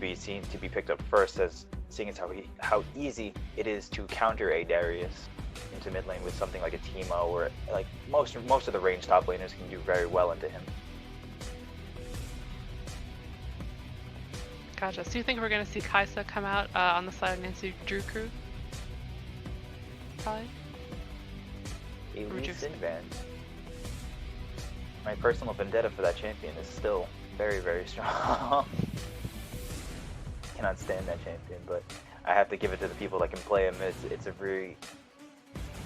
be seen to be picked up first, as seeing as how easy it is to counter a Darius into mid lane with something like a Teemo, or like most of the range top laners can do very well into him. Gotcha. So you think we're going to see Kaisa come out on the side of Nancy Drew crew? Probably? A Lee Sin ban. My personal vendetta for that champion is still very, very strong. Cannot stand that champion, but I have to give it to the people that can play him. It's a very...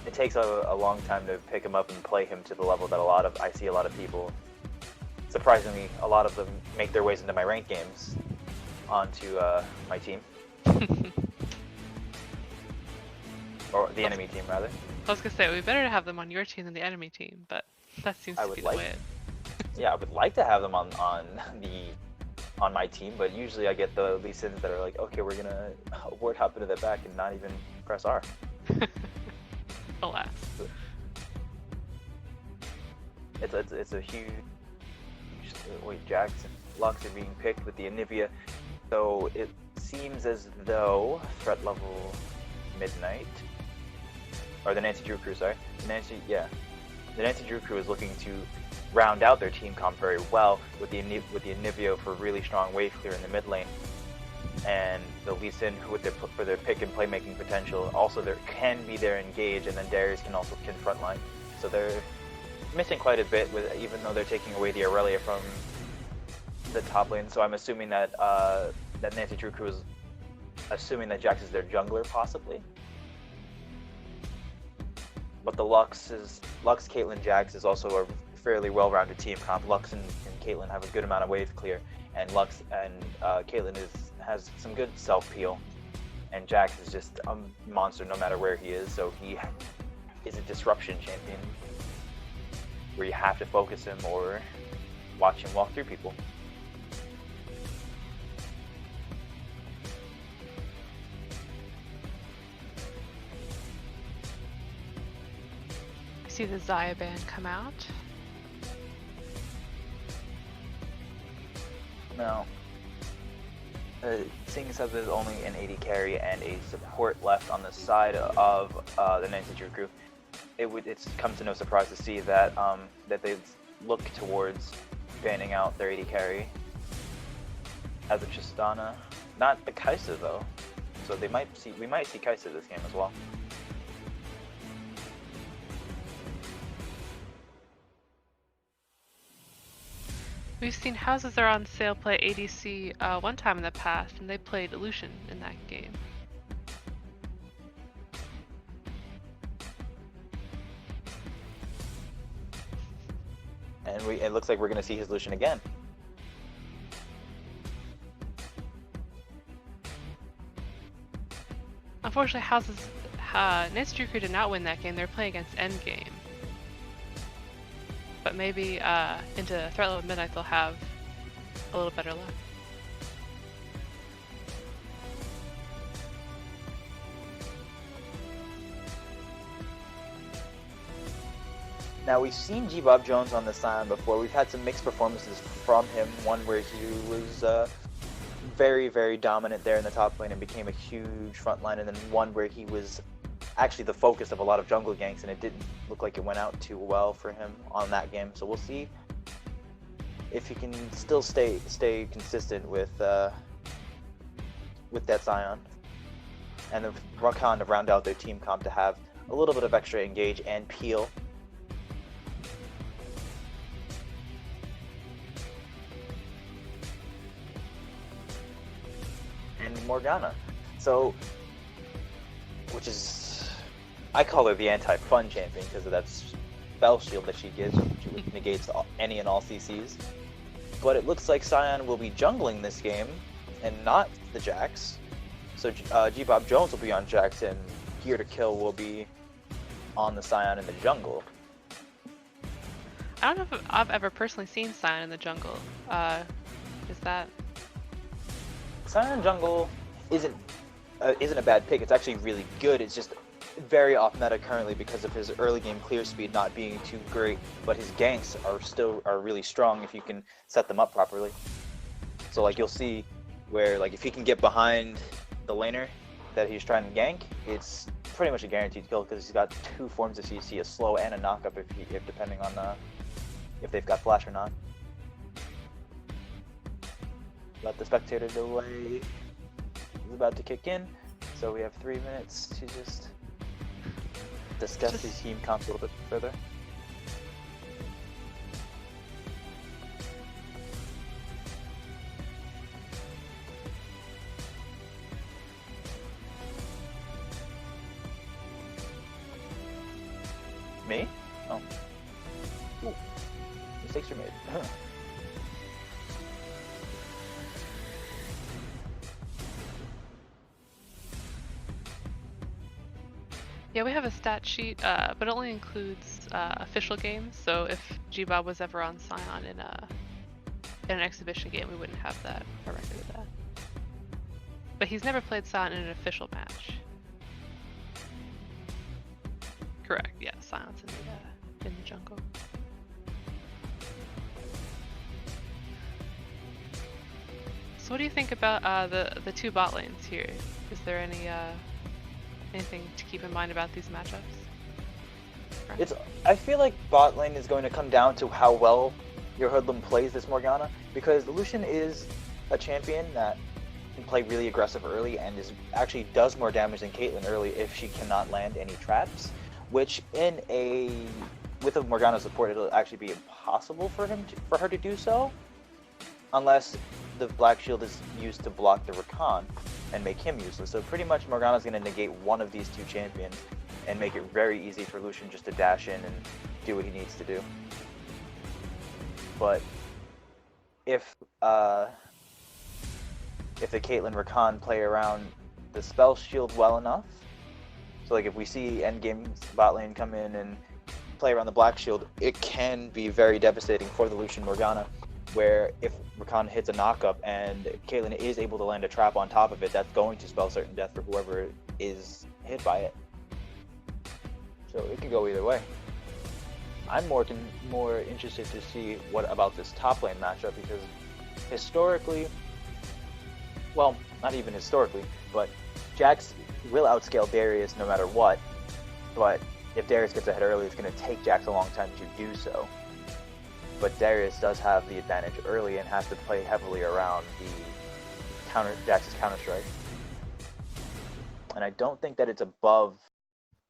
It takes a long time to pick him up and play him to the level that I see a lot of people, surprisingly, a lot of them make their ways into my ranked games onto my team. Or the enemy team, rather. I was going to say, it would be better to have them on your team than the enemy team, but that seems to be the way. Yeah, I would like to have them on my team, but usually I get the Lee Sins that are like, okay, we're gonna ward hop into the back and not even press R. Alas. It's a huge... Wait, Jax and Lux are being picked with the Anivia, so it seems as though threat level Midnight, or the Nancy Drew crew, sorry, the Nancy Drew crew is looking to round out their team comp very well with the Anivia for really strong wave clear in the mid lane, and the Lee Sin for their pick and playmaking potential. Also, there can be their engage, and then Darius can frontline. So they're missing quite a bit even though they're taking away the Aurelia from the top lane. So I'm assuming that that Nancy Drew crew is assuming that Jax is their jungler, possibly. But the Lux, Caitlyn, Jax is also a fairly well-rounded team comp. Lux and Caitlyn have a good amount of wave clear, and Lux and Caitlyn has some good self-peel, and Jax is just a monster no matter where he is, so he is a disruption champion where you have to focus him or watch him walk through people. See the Xayah ban come out. Now, seeing as how there's only an AD carry and a support left on the side of the Nancy Drew crew, it's come to no surprise to see that that they look towards banning out their AD carry as a Tristana, not the Kaisa though. So we might see Kaisa this game as well. We've seen houses are on sale play ADC one time in the past, and they played Illusion in that game. And it looks like we're going to see his Lucian again. Unfortunately, Nancy Drew crew did not win that game. They're playing against Endgame. But maybe into Threat Level Midnight they'll have a little better luck. Now, we've seen G-Bob Jones on the Scion before. We've had some mixed performances from him. One where he was very, very dominant there in the top lane and became a huge frontline, and then one where he was actually the focus of a lot of jungle ganks, and it didn't look like it went out too well for him on that game. So we'll see if he can still stay consistent with that Scion, and the Rakan to round out their team comp to have a little bit of extra engage and peel. And Morgana, so which is, I call her the anti-fun champion because of that spell shield that she gives, which negates any and all CCs. But it looks like Scion will be jungling this game and not the Jax. So G-Bob Jones will be on Jax, and Gear to Kill will be on the Scion in the jungle. I don't know if I've ever personally seen Scion in the jungle. Is that... Scion jungle isn't a bad pick. It's actually really good. It's just very off meta currently because of his early game clear speed not being too great, but his ganks are really strong if you can set them up properly. So like you'll see where like if he can get behind the laner that he's trying to gank, it's pretty much a guaranteed kill because he's got two forms of CC, a slow and a knockup if depending on if they've got flash or not. Let the spectator delay is about to kick in, so we have 3 minutes to just discuss these team comps a little bit further. Me? Oh. Ooh. Mistakes are made. Yeah, we have a stat sheet, but it only includes official games. So if G-Bob was ever on Scion in an exhibition game, we wouldn't have that a record of that. But he's never played Scion in an official match. Correct. Yeah, Scion's in the jungle. So what do you think about the two bot lanes here? Is there anything to keep in mind about these matchups? I feel like bot lane is going to come down to how well your Hoodlum plays this Morgana, because Lucian is a champion that can play really aggressive early and actually does more damage than Caitlyn early if she cannot land any traps, which with a Morgana support it'll actually be impossible for her to do so, unless the Black Shield is used to block the Rakan and make him useless. So pretty much Morgana's going to negate one of these two champions and make it very easy for Lucian just to dash in and do what he needs to do. But if the Caitlyn Rakan play around the spell shield well enough, so like if we see endgame bot lane come in and play around the Black Shield, it can be very devastating for the Lucian Morgana, where if Rakan hits a knockup and Caitlyn is able to land a trap on top of it, that's going to spell certain death for whoever is hit by it. So it could go either way. I'm more interested to see what about this top lane matchup, because historically, well, not even historically, but Jax will outscale Darius no matter what, but if Darius gets ahead early, it's going to take Jax a long time to do so. But Darius does have the advantage early and has to play heavily around Jax's counter-strike. And I don't think that it's above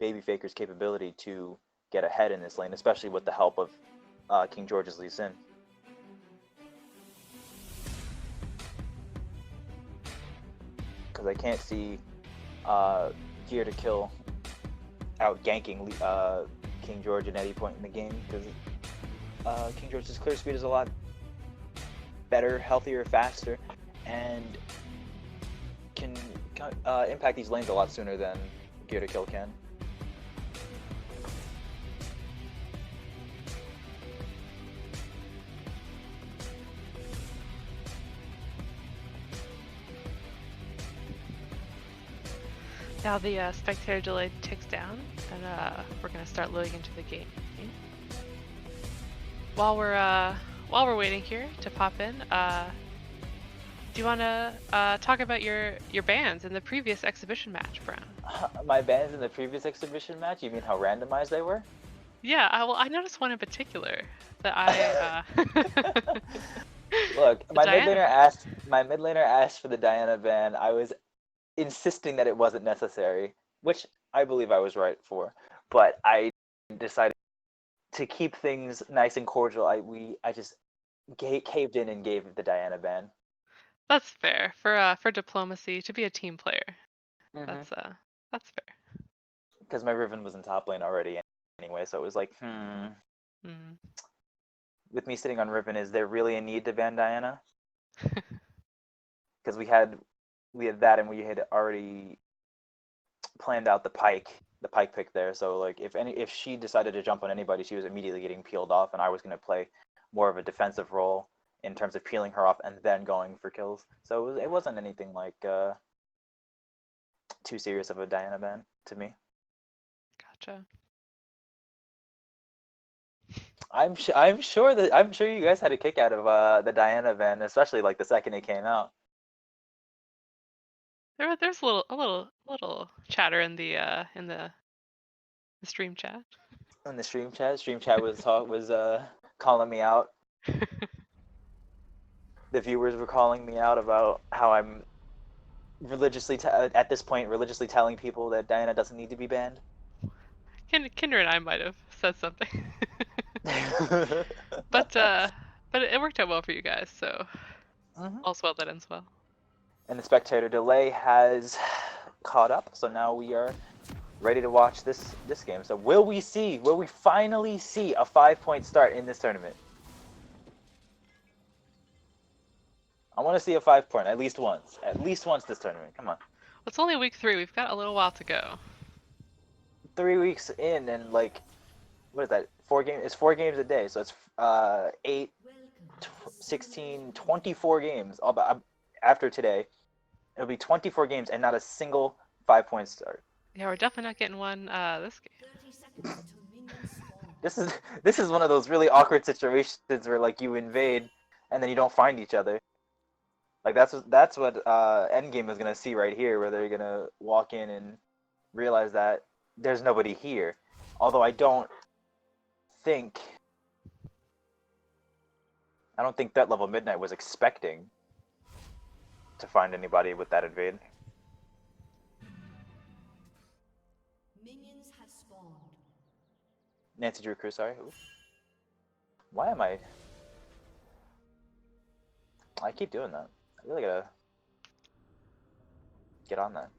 Baby Faker's capability to get ahead in this lane, especially with the help of King George's Lee Sin. Because I can't see Gear to Kill out ganking King George at any point in the game, because King George's clear speed is a lot better, healthier, faster, and can impact these lanes a lot sooner than Gear to Kill can. Now the spectator delay ticks down, and we're gonna start loading into the game. While we're waiting here to pop in, do you want to talk about your bans in the previous exhibition match, Brown? My bans in the previous exhibition match? You mean how randomized they were? Yeah, I noticed one in particular that I. Look, my mid laner asked for the Diana ban. I was insisting that it wasn't necessary, which I believe I was right for, but I decided to keep things nice and cordial. I just caved in and gave the Diana ban. That's fair for diplomacy, to be a team player. Mm-hmm. That's fair. Because my Riven was in top lane already anyway, so it was like, With me sitting on Riven, is there really a need to ban Diana? Because we had that, and we had already planned out the pike pick there. So like if she decided to jump on anybody, she was immediately getting peeled off, and I was going to play more of a defensive role in terms of peeling her off and then going for kills. So it wasn't anything like too serious of a Diana ban to me. Gotcha. I'm sure you guys had a kick out of the Diana ban, especially like the second it came out. There's a little chatter in the stream chat. In the stream chat was calling me out. The viewers were calling me out about how I'm at this point religiously telling people that Diana doesn't need to be banned. Kinder and I might have said something, but it worked out well for you guys, so Mhm. all's well that ends well. And the spectator delay has caught up, so now we are ready to watch this game. So will we finally see a 5-point start in this tournament? I want to see a 5-point at least once this tournament. Come on. It's only week 3. We've got a little while to go. 3 weeks in, and like, what is that? 4 games. It's 4 games a day, so it's 8, 16, 24 games. After today, it'll be 24 games and not a single 5-point start. Yeah, we're definitely not getting one this game. This is one of those really awkward situations where like you invade and then you don't find each other. Like that's what Endgame is gonna see right here, where they're gonna walk in and realize that there's nobody here. Although I don't think that level Midnight was expecting to find anybody with that invade. Minions have spawned. Nancy Drew Crew, sorry. Ooh. Why am I keep doing that. I really gotta get on that.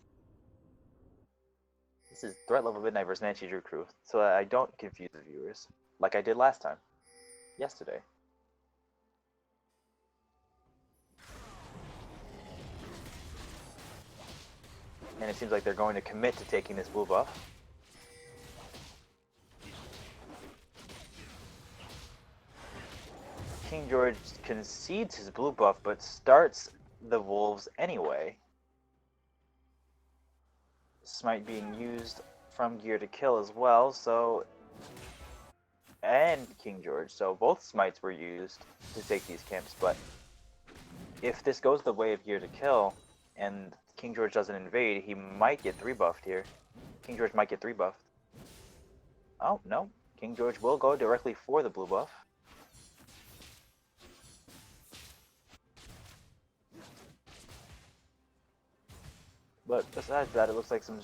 This is Threat Level Midnight versus Nancy Drew Crew, so I don't confuse the viewers, like I did last time. Yesterday. And it seems like they're going to commit to taking this blue buff. King George concedes his blue buff, but starts the wolves anyway. Smite being used from gear to kill as well, so... And King George, so both smites were used to take these camps, but if this goes the way of gear to kill, and King George doesn't invade, he might get 3-buffed here. King George might get 3-buffed. Oh, no. King George will go directly for the blue buff. But besides that, it looks like some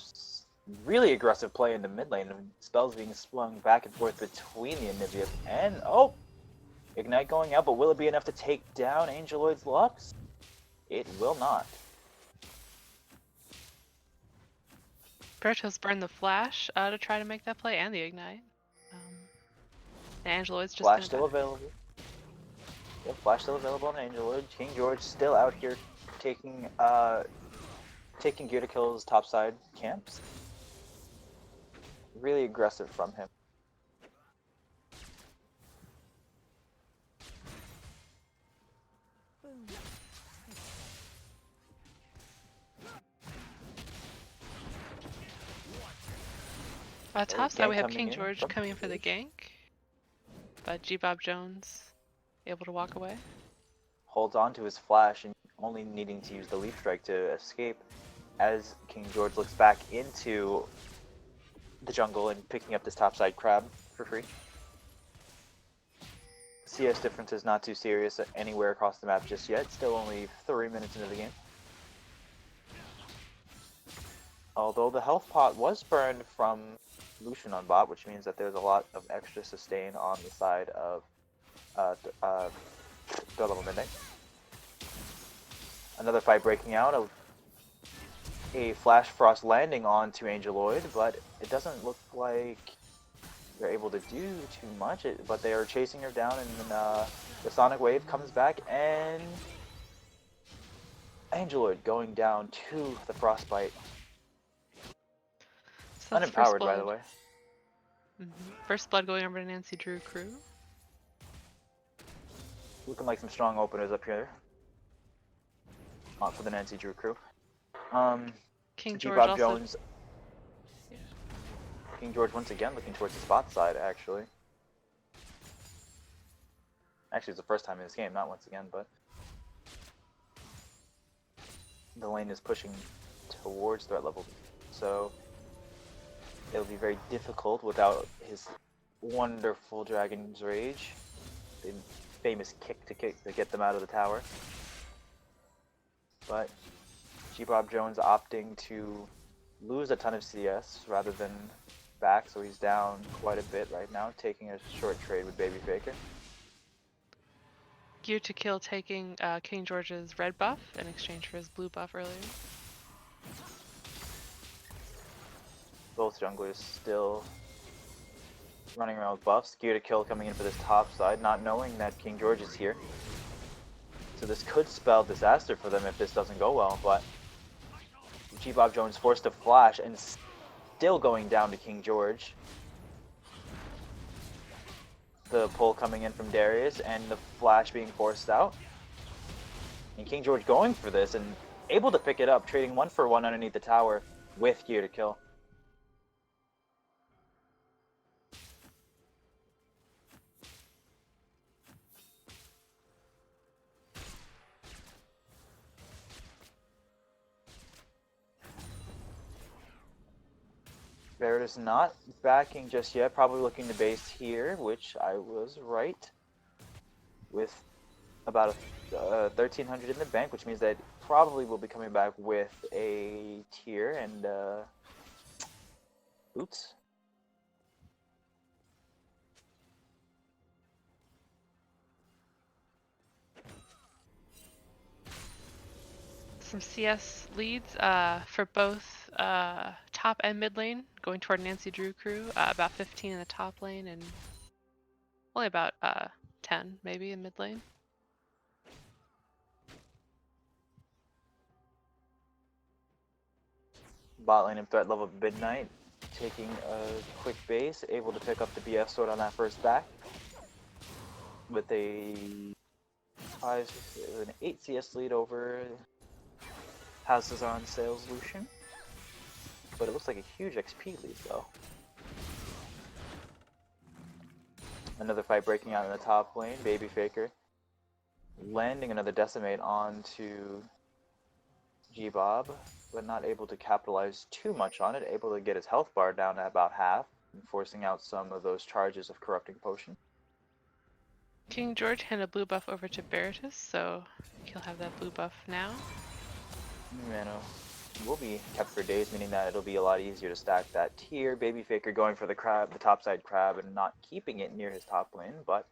really aggressive play in the mid lane. Spells being swung back and forth between the Anivia and... Oh! Ignite going out, but will it be enough to take down Angeloid's Lux? It will not. Berto's burned the flash to try to make that play and the ignite. Angeloid's just Flash still available. Yep, Flash still available on Angeloid. King George still out here taking gear to kill his topside camps. Really aggressive from him. Top side we have Coming King in George from coming for the gank, but G-Bob Jones able to walk away. Holds on to his flash and only needing to use the leaf strike to escape as King George looks back into the jungle and picking up this topside crab for free. CS difference is not too serious anywhere across the map just yet. Still only 3 minutes into the game. Although the health pot was burned from Lucian on bot, which means that there's a lot of extra sustain on the side of Threat Level Midnight. Another fight breaking out, a Flash Frost landing onto Angeloid, but it doesn't look like they're able to do too much, but they are chasing her down, and then the Sonic Wave comes back, and Angeloid going down to the Frostbite. So Unempowered, by the way. First blood going over to Nancy Drew Crew. Looking like some strong openers up here. For the Nancy Drew Crew. King George G-Bob also... Jones. Yeah. King George once again looking towards the spot side, actually. Actually, it's the first time in this game, not once again, but... The lane is pushing towards threat level. So it'll be very difficult without his wonderful Dragon's Rage. The famous kick to get them out of the tower. But G-Bob Jones opting to lose a ton of CS rather than back, so he's down quite a bit right now, taking a short trade with Baby Faker. Gear to Kill taking King George's red buff in exchange for his blue buff earlier. Both junglers still running around with buffs. Gear to Kill coming in for this top side, not knowing that King George is here. So this could spell disaster for them if this doesn't go well, but G-Bob Jones forced to flash and still going down to King George. The pull coming in from Darius and the flash being forced out. And King George going for this and able to pick it up, trading 1-for-1 underneath the tower with Gear to Kill. Barrett not backing just yet, probably looking to base here, which I was right. With about 1,300 in the bank, which means that probably will be coming back with a tier and boots. Some CS leads for both top and mid lane, going toward Nancy Drew crew. About 15 in the top lane and only about 10 maybe in mid lane. Bot lane and threat level Midnight, taking a quick base, able to pick up the BF sword on that first back with an 8 CS lead over Houses on Sales Lucian. But it looks like a huge XP lead though. Another fight breaking out in the top lane, Baby Faker landing another Decimate onto G-Bob, but not able to capitalize too much on it, able to get his health bar down at about half, and forcing out some of those charges of Corrupting Potion. King George handed blue buff over to Baratus, so he'll have that blue buff now. Mana will be kept for days, meaning that it'll be a lot easier to stack that tier. Baby Faker going for the crab, the topside crab, and not keeping it near his top lane, but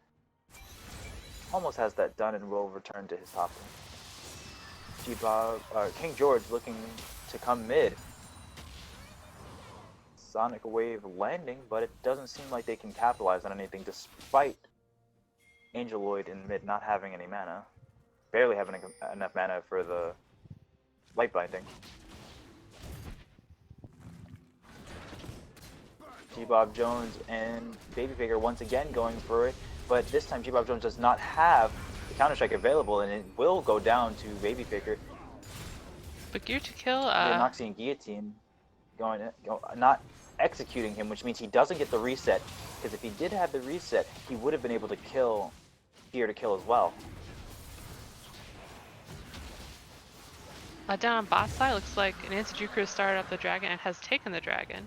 almost has that done and will return to his top lane. King George looking to come mid. Sonic Wave landing, but it doesn't seem like they can capitalize on anything despite Angeloid in mid not having any mana. Barely having enough mana for the Light Binding. G-Bob Jones and Baby Faker once again going for it, but this time G-Bob Jones does not have the Counter-Strike available, and it will go down to Baby Faker. But Gear to Kill, The Noxian Guillotine not executing him, which means he doesn't get the reset, because if he did have the reset, he would have been able to kill Gear to Kill as well. down on bot side, looks like Nancy Drew crew started up the dragon and has taken the dragon.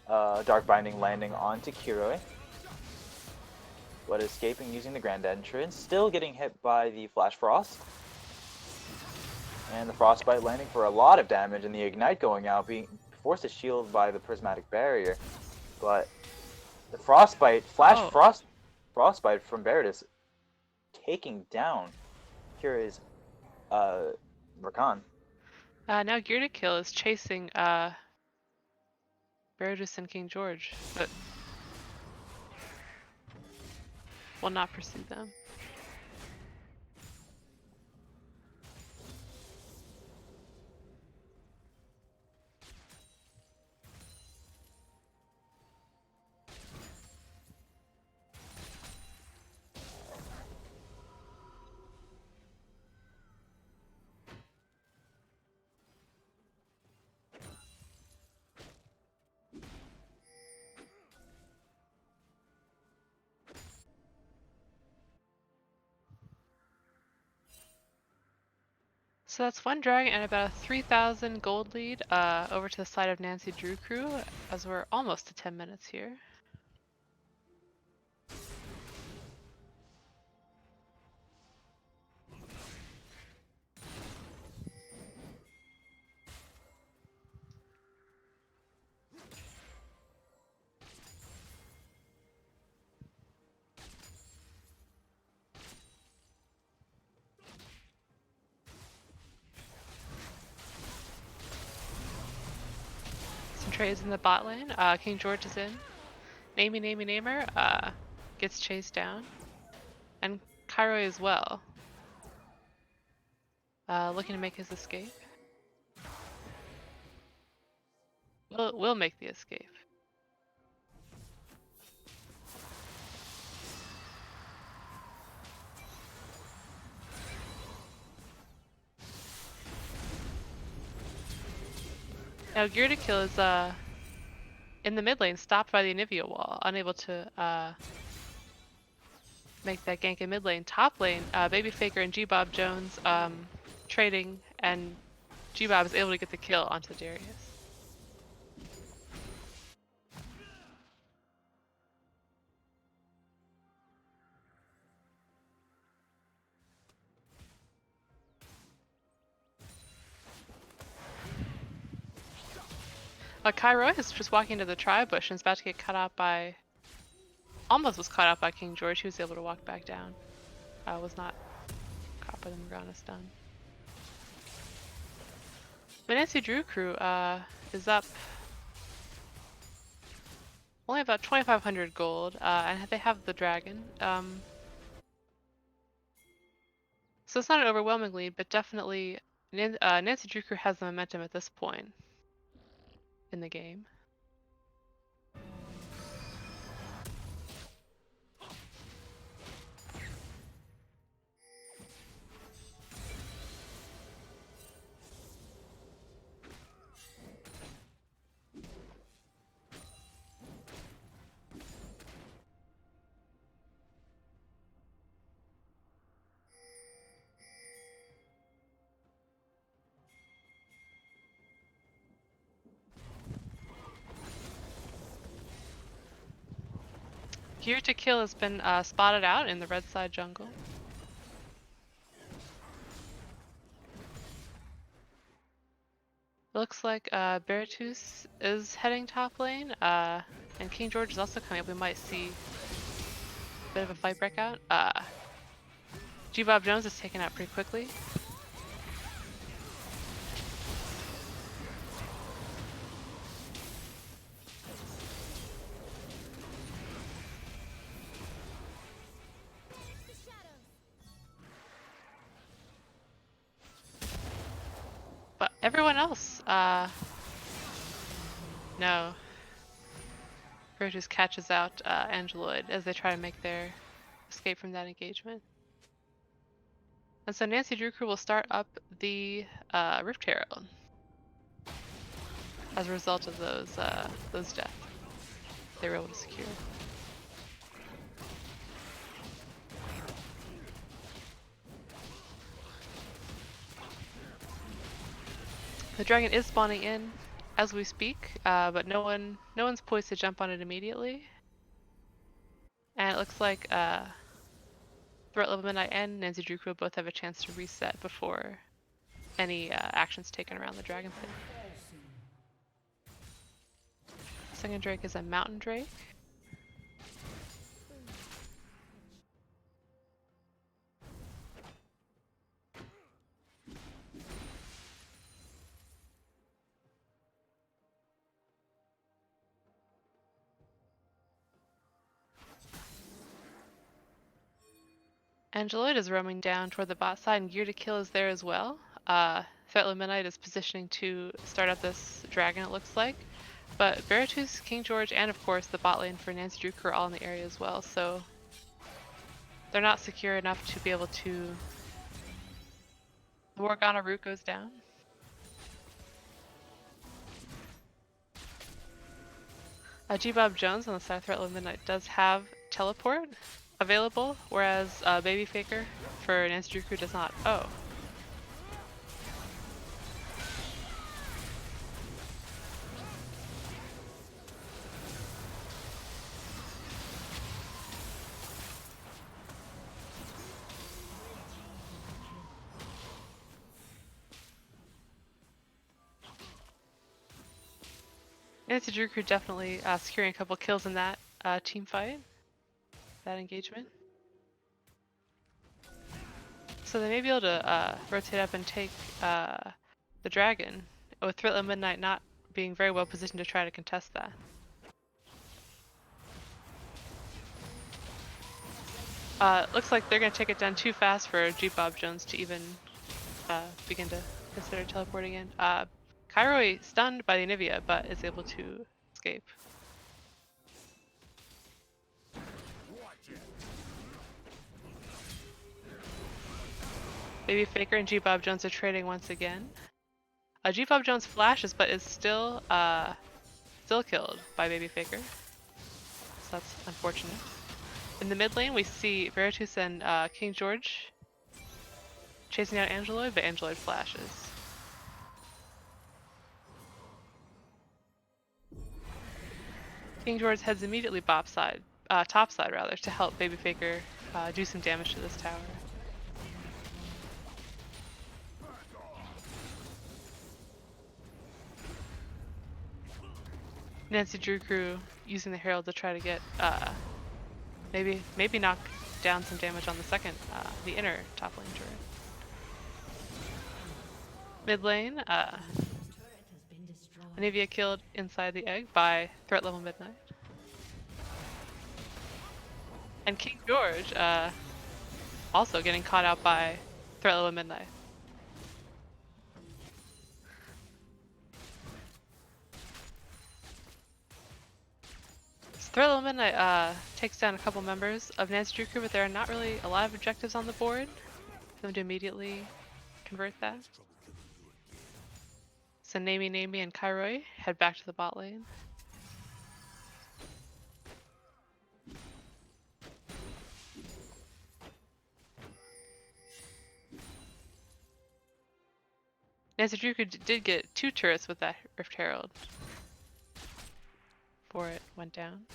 Dark Binding landing onto Kiroi, but escaping using the Grand Entrance, still getting hit by the Flash Frost. And the Frostbite landing for a lot of damage, and the Ignite going out, being forced to shield by the Prismatic Barrier. But the Frostbite, Frostbite from Baratus, taking down Kirai's Rakan. Now Gear to Kill is chasing Baratus and King George, but will not pursue them. So that's one dragon and about a 3,000 gold lead over to the side of Nancy Drew crew, as we're almost to 10 minutes here. Some trades in the bot lane. King George is in. Namer gets chased down. And Cairo as well. Looking to make his escape. We'll make the escape. Now Gear to Kill is in the mid lane, stopped by the Anivia wall, unable to make that gank in mid lane. Top lane, Baby Faker and G-Bob Jones trading, and G-Bob is able to get the kill onto Darius. Cairo is just walking to the tribe bush and is about to get cut out by... Almost was caught out by King George. He was able to walk back down. Was not caught by the Morgana stun. The Nancy Drew crew is up only about 2,500 gold, and they have the dragon. So it's not an overwhelming lead, but definitely Nancy Drew crew has the momentum at this point in the game. Gear to Kill has been spotted out in the red side jungle. Looks like Baratus is heading top lane, and King George is also coming up. We might see a bit of a fight break out. G-Bob Jones is taken out pretty quickly. But everyone else, no. Baratus catches out Angeloid as they try to make their escape from that engagement. And so Nancy Drew crew will start up the Rift Herald as a result of those deaths they were able to secure. The dragon is spawning in as we speak, but no one's poised to jump on it immediately. And it looks like Threat Level Midnight and Nancy Drew crew both have a chance to reset before any actions taken around the dragon pit. Second Drake is a Mountain Drake. Angeloid is roaming down toward the bot side, and Gear to Kill is there as well. Threat Midnight is positioning to start up this dragon, it looks like. But Baratus, King George, and of course the bot lane for Nancy Drew are all in the area as well, so they're not secure enough to be able to... The Morgana root goes down. G-Bob Jones on the side of Threat Midnight does have teleport available, whereas Baby Faker for Nancy Drew does not. Oh. Nancy Drew Crew definitely securing a couple kills in that team fight, that engagement. So they may be able to rotate up and take the dragon, with Threatland Midnight not being very well positioned to try to contest that. Looks like they're going to take it down too fast for G-Bob Jones to even begin to consider teleporting in. Kairoi stunned by the Anivia, but is able to escape. Baby Faker and G-Bob Jones are trading once again. G-Bob Jones flashes, but is still killed by Baby Faker. So that's unfortunate. In the mid lane, we see Veritus and King George chasing out Angeloid, but Angeloid flashes. King George heads immediately top side rather, to help Baby Faker do some damage to this tower. Nancy Drew Crew using the Herald to try to get maybe knock down some damage on the second, the inner top lane turret. Mid lane, Anivia killed inside the egg by threat level Midnight. And King George also getting caught out by threat level Midnight. Threat level Midnight takes down a couple members of Nancy Drew Crew, but there are not really a lot of objectives on the board for them to immediately convert that. So Nami and Kairoi head back to the bot lane. Nancy Drew Crew did get 2 turrets with that Rift Herald before it went down.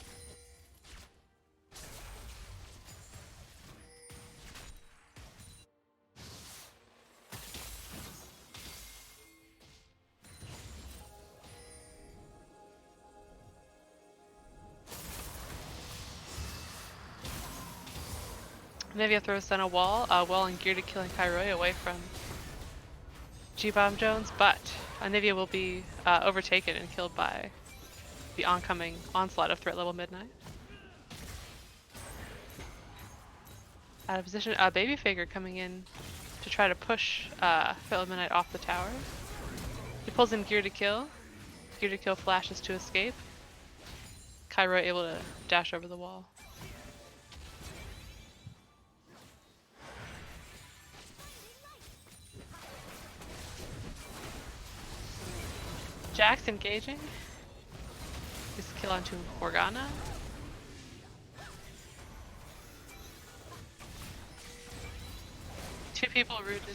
Anivia throws down a wall, well and geared to killing Kairoi away from G-Bomb Jones, but Anivia will be overtaken and killed by the oncoming onslaught of threat level Midnight. Out of position, Baby Faker coming in to try to push threat level Midnight off the tower. He pulls in Gear to Kill. Gear to Kill flashes to escape. Kairoi able to dash over the wall. Jax engaging. Just kill onto Morgana. Two people rooted.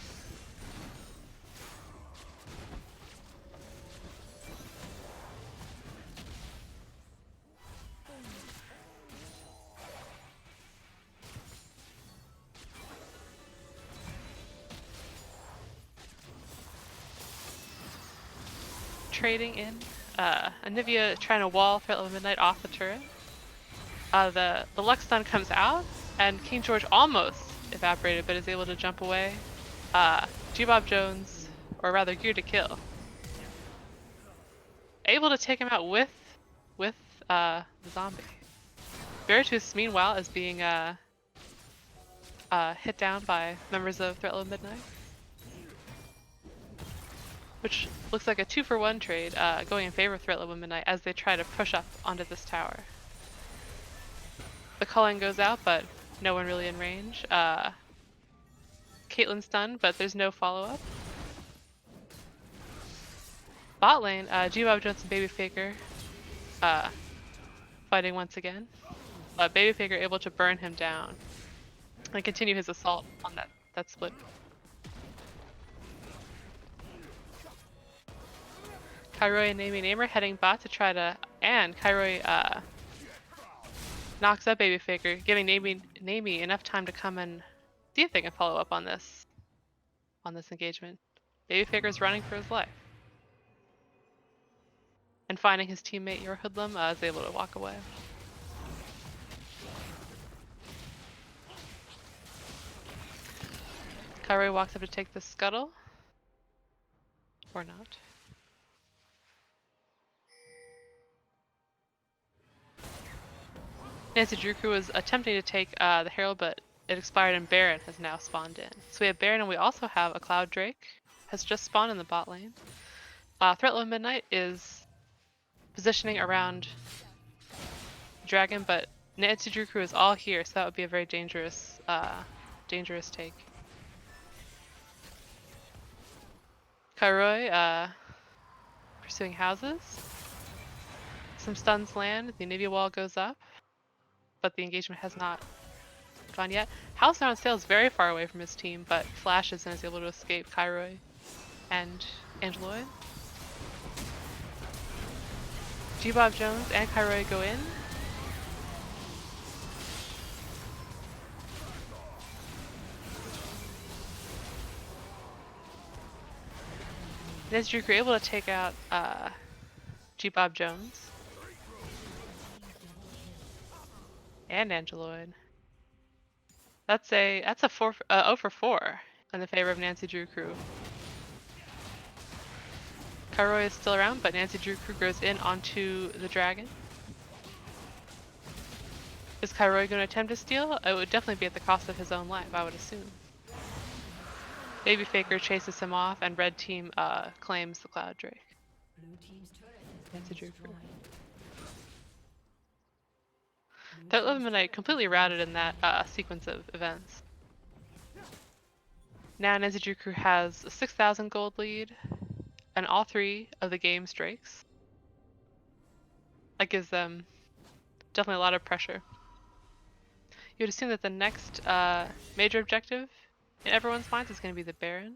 Trading in. Anivia trying to wall threat level Midnight off the turret. The Lux stun comes out, and King George almost evaporated, but is able to jump away. G-Bob Jones, or rather Gear to Kill, able to take him out with the zombie. Veritus, meanwhile, is being hit down by members of threat level Midnight, which looks like a 2-for-1 trade going in favor of threat level Midnight as they try to push up onto this tower. The culling goes out, but no one really in range. Caitlyn's stunned, but there's no follow-up. Bot lane, G-Bob Jones and Baby Faker fighting once again. Baby Faker able to burn him down and continue his assault on that split. Kairoi and Nami heading bot to try to, and Kairoi knocks up Baby Faker, giving Nami enough time to come and see if they can follow up on this engagement. Baby Faker's running for his life. and finding his teammate, your hoodlum, is able to walk away. Kairoi walks up to take the scuttle. Or not. Nancy Druku was attempting to take the Herald, but it expired and Baron has now spawned in. So we have Baron and we also have a Cloud Drake has just spawned in the bot lane. Threat Level Midnight is positioning around Dragon, but Nancy Druku is all here, so that would be a very dangerous take. Kairoi pursuing houses. Some stuns land, the Nivea wall goes up, but the engagement has not gone yet. House on Sale is very far away from his team, but flashes and is able to escape Kairoi and Angeloid. G-Bob Jones and Kairoi go in. Nezruk are able to take out G-Bob Jones and Angeloid. That's a 0 for 4 in the favor of Nancy Drew Crew. Kairoi is still around, but Nancy Drew Crew goes in onto the dragon. Is Kairoi going to attempt to steal? It would definitely be at the cost of his own life, I would assume. Baby Faker chases him off, and red team claims the Cloud Drake. Nancy Drew Crew. Threat Level Midnight completely routed in that sequence of events. Now Nancy Drew Crew has a 6,000 gold lead, and all 3 of the game's Drakes. That gives them definitely a lot of pressure. You would assume that the next major objective in everyone's minds is going to be the Baron.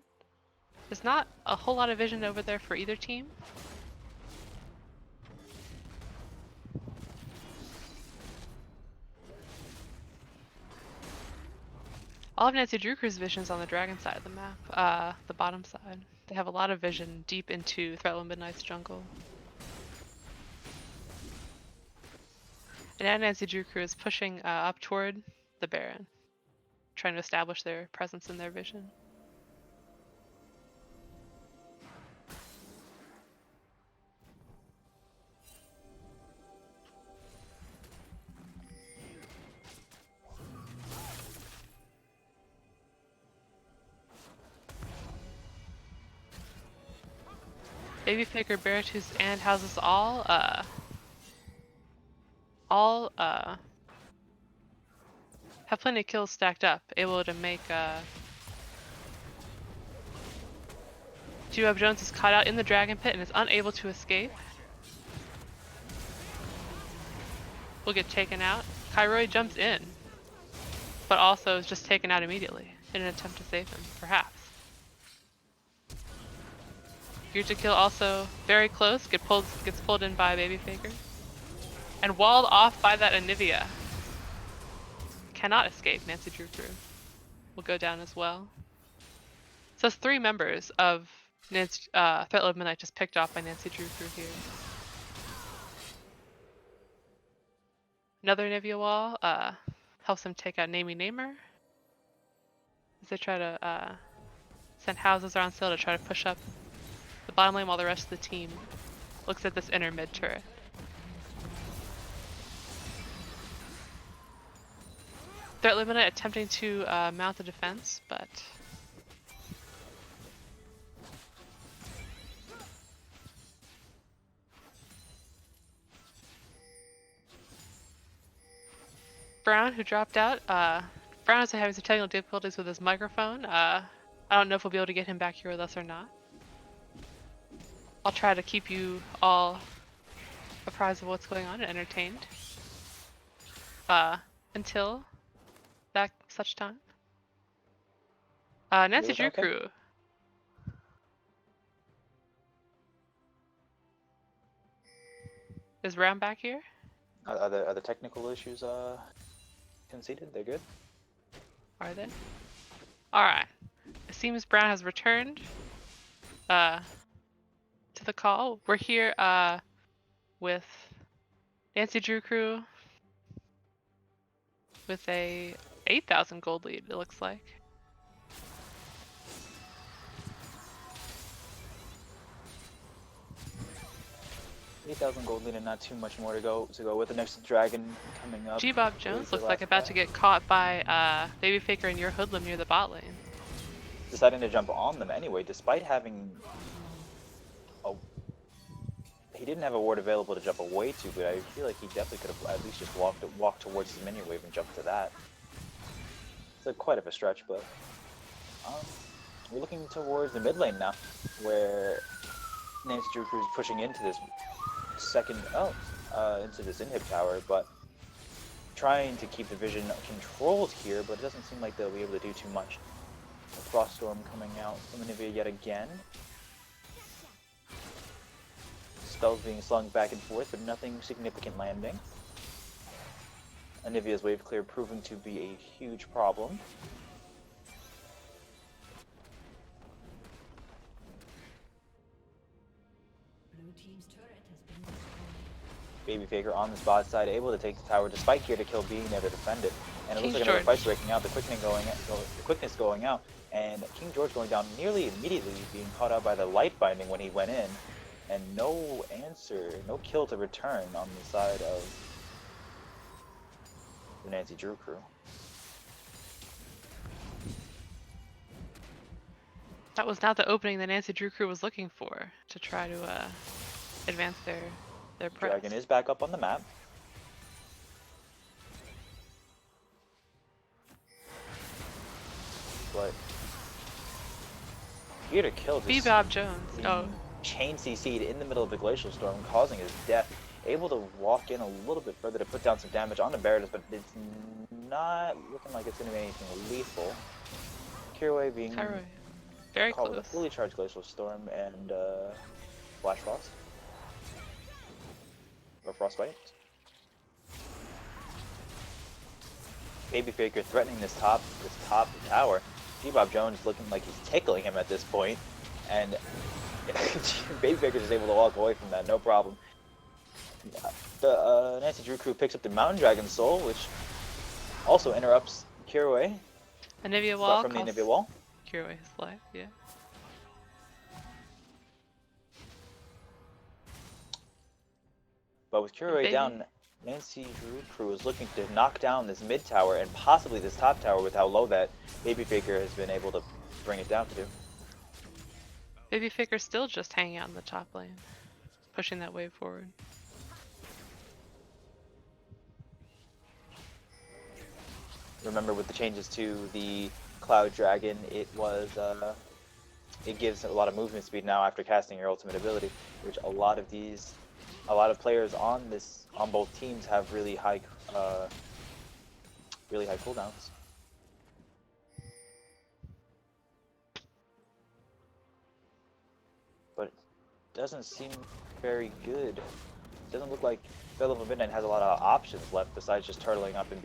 There's not a whole lot of vision over there for either team. All of Nancy Drew Crew's vision's on the dragon side of the map, the bottom side. They have a lot of vision deep into Threat Level Midnight's jungle. And now Nancy Drew Crew is pushing up toward the Baron, trying to establish their presence in their vision. Baby Faker, Baratus, and houses all have plenty of kills stacked up, able to make G-Bob Jones is caught out in the dragon pit and is unable to escape. Will get taken out. Kairoi jumps in, but also is just taken out immediately in an attempt to save him, perhaps. Gear to Kill also very close, gets pulled in by Baby Faker. And walled off by that Anivia. Cannot escape. Nancy Drew Crew will go down as well. So it's 3 members of Threat Level Midnight just picked off by Nancy Drew Crew here. Another Anivia wall helps them take out Namey Namer as they try to send houses around sale to try to push up the bottom lane while the rest of the team looks at this inner mid turret. Threat Level Midnight attempting to mount the defense, but Brown, who dropped out, Brown is having some technical difficulties with his microphone. I don't know if we'll be able to get him back here with us or not. I'll try to keep you all apprised of what's going on and entertained until that such time. Nancy Drew Crew. Is Brown back here? Are the technical issues conceded? They're good? Are they? Alright. It seems Brown has returned to the call. We're here with Nancy Drew Crew with a 8,000 gold lead, it looks like. $8,000 gold lead and not too much more to go with. The next dragon coming up. G-Bob Jones looks like about to get caught by Baby Faker and your hoodlum near the bot lane. Deciding to jump on them anyway, despite having he didn't have a ward available to jump away to, but I feel like he definitely could have at least just walked towards his minion wave and jumped to that. It's quite of a stretch, but we're looking towards the mid lane now, where Nancy Drew Crew is pushing into this into this inhib tower, but trying to keep the vision controlled here, but it doesn't seem like they'll be able to do too much. The Frost Storm coming out from Anivia yet again. Spells being slung back and forth, but nothing significant landing. Anivia's wave clear proving to be a huge problem. Baby Faker on the spot side, able to take the tower despite Gear to Kill being there to defend it. And it looks like another fight's breaking out, the quickness going out, and King George going down nearly immediately, being caught out by the light binding when he went in. And no answer, no kill to return on the side of the Nancy Drew Crew. That was not the opening that Nancy Drew Crew was looking for to try to advance their press. Dragon is back up on the map. But Here to Kill just Bebop Jones. Oh. Chain CC'd in the middle of the Glacial Storm, causing his death. Able to walk in a little bit further to put down some damage on the Barrettas, but it's not looking like it's going to be anything lethal. Kirway being very caught close with a fully charged Glacial Storm and Flash Frost. Or Frostbite. Baby Faker threatening this top tower. Bebop Jones looking like he's tickling him at this point, and Baby Faker is able to walk away from that, no problem. The Nancy Drew Crew picks up the Mountain Dragon Soul, which also interrupts Kirway. Anivia wall. From the Anivia wall. Kirway's life, yeah. But with Kirway down, Nancy Drew Crew is looking to knock down this mid tower and possibly this top tower with how low that Baby Faker has been able to bring it down to. Baby Faker's still just hanging out in the top lane, pushing that wave forward. Remember, with the changes to the Cloud Dragon, it gives a lot of movement speed now after casting your ultimate ability, which a lot of players on both teams have really high cooldowns. But it doesn't seem very good. It doesn't look like Bell of Midnight has a lot of options left besides just turtling up and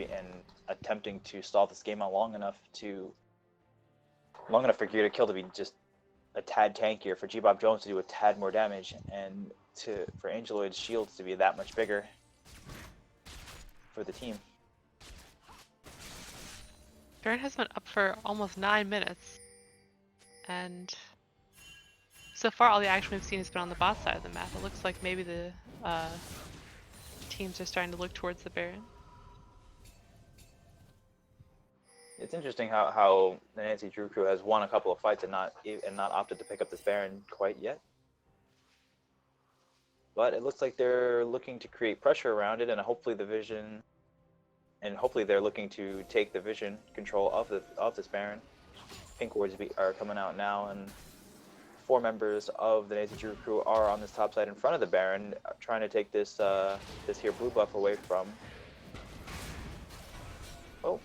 attempting to stall this game out long enough for Gear to Kill to be just a tad tankier, for G-Bob Jones to do a tad more damage, and for Angeloid's shields to be that much bigger for the team. Baron has been up for almost 9 minutes, and so far all the action we've seen has been on the bot side of the map. It looks like maybe the teams are starting to look towards the Baron. It's interesting how the Nancy Drew Crew has won a couple of fights and not opted to pick up this Baron quite yet. But it looks like they're looking to create pressure around it, and hopefully they're looking to take the vision control of this Baron. Pink wards are coming out now, and 4 members of the Nancy Drew Crew are on this top side in front of the Baron, trying to take this here blue buff away from. Oh,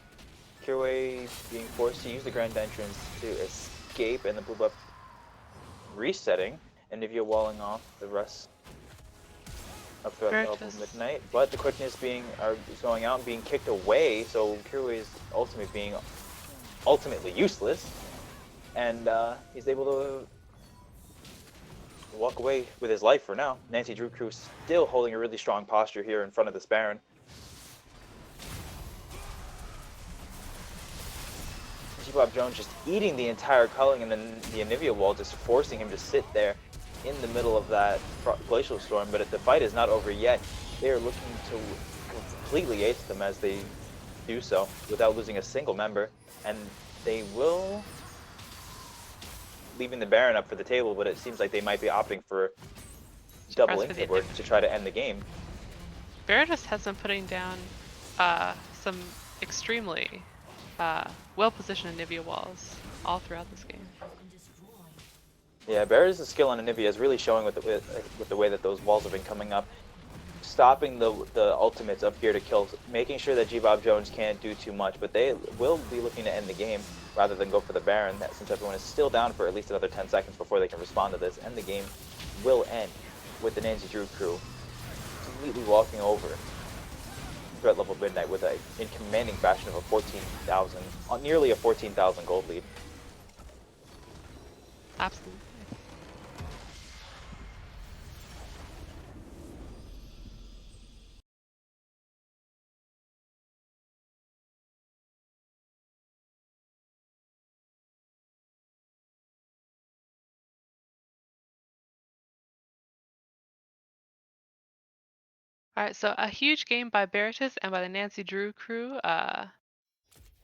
Kirway being forced to use the Grand Entrance to escape, and the blue buff resetting, and Nivea walling off the rest of Threat Level Midnight. But the quickness is going out and being kicked away, so Kirway's ultimate being ultimately useless, and he's able to walk away with his life for now. Nancy Drew Crew still holding a really strong posture here in front of this Baron. G-Bob Jones just eating the entire culling, and then the Anivia wall just forcing him to sit there in the middle of that glacial storm. But the fight is not over yet. They are looking to completely ace them as they do so without losing a single member, and they will leaving the Baron up for the table, but it seems like they might be opting for double Inkwood to try to end the game. Baron just has been putting down some extremely well-positioned Anivia walls all throughout this game. Yeah, Barrett's skill on Anivia is really showing with the way that those walls have been coming up, stopping the ultimates up here to kill, making sure that G-Bob Jones can't do too much, but they will be looking to end the game rather than go for the Baron, since everyone is still down for at least another 10 seconds before they can respond to this, and the game will end with the Nancy Drew Crew completely walking over threat level Midnight with in commanding fashion of a 14,000, nearly a 14,000 gold lead. Absolutely. All right, so a huge game by Baratus and by the Nancy Drew Crew.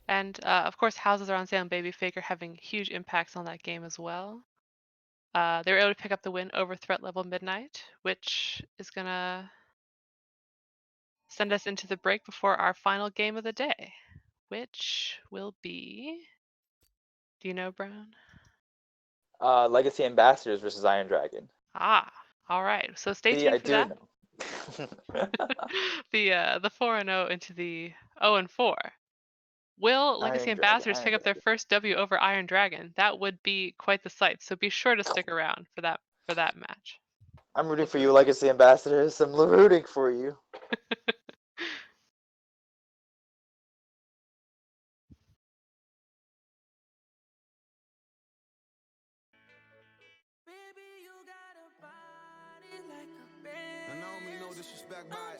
And of course, houses are on sale and Baby Faker having huge impacts on that game as well. They were able to pick up the win over threat level Midnight, which is going to send us into the break before our final game of the day, which will be. Do you know, Brown? Legacy Ambassadors versus Iron Dragon. Ah, all right. So stay See, tuned I for do that. know. The 4-0 into the 0-4. Will Legacy Iron Dragon, Ambassadors Iron pick up their Dragon. first W over Iron Dragon? That would be quite the sight. So be sure to stick around for that match. I'm rooting for you, Legacy Ambassadors. I'm rooting for you. I don't mean no disrespect by it.